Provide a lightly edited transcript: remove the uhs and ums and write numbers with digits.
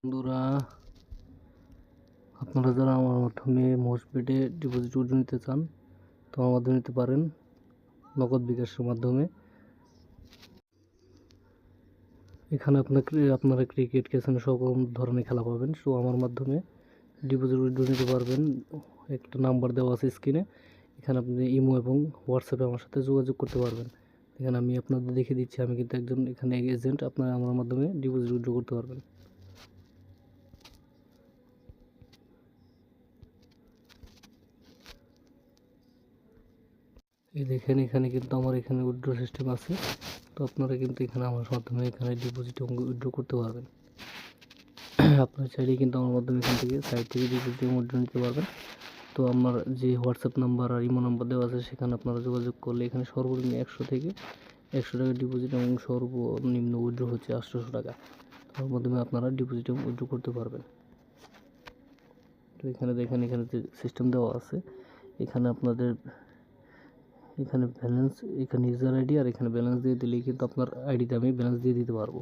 বন্ধুরা, আপনারা যারা আমার মাধ্যমে মোস্টপেডে ডিপোজিট উইথড্র নিতে চান তো আমার মাধ্যমে নিতে পারেন নগদ বিকাশের মাধ্যমে। এখানে আপনারা ক্রিকেট ক্যাসিনো সকল ধরনের খেলা পাবেন। সো আমার মাধ্যমে ডিপোজিট উইথড্র নিতে পারবেন। একটা নাম্বার দেওয়া আছে স্ক্রিনে, এখানে আপনি ইমো এবং হোয়াটসঅ্যাপে আমার সাথে যোগাযোগ করতে পারবেন। এখানে আমি আপনাদের দেখিয়ে দিচ্ছি, আমি কিন্তু একজন এখানে এজেন্ট। আপনারা আমার মাধ্যমে ডিপোজিট উইথড্র করতে পারবেন। এই দেখেন, এখানে কিন্তু আমার এখানে উইথড্র সিস্টেম আছে। তো আপনারা কিন্তু এখানে আমার মাধ্যমে এখানে ডিপোজিট এবং উইথড্র করতে পারবেন। আপনারা চাইলে কিন্তু আমার মাধ্যমে এখান থেকে সাইট থেকে ডিপোজিট এবং উইথড্র নিতে পারবেন। তো আমার যে হোয়াটসঅ্যাপ নাম্বার আর ইমো নাম্বার দেওয়া আছে সেখানে আপনারা যোগাযোগ করলে এখানে সর্বনিম্ন 100 থেকে 100 টাকা ডিপোজিট এবং সর্বনিম্ন উইথড্র হচ্ছে 800 টাকা। তার মাধ্যমে আপনারা ডিপোজিট এবং উইথড্র করতে পারবেন। তো এখানে দেখেন, এখানে যে সিস্টেম দেওয়া আছে, এখানে আপনাদের এখানে ব্যালেন্স, এখানে ইউজার আইডি আর এখানে ব্যালেন্স দিয়ে দিলেই কিন্তু আপনার আইডিতে আমি ব্যালেন্স দিয়ে দিতে পারবো।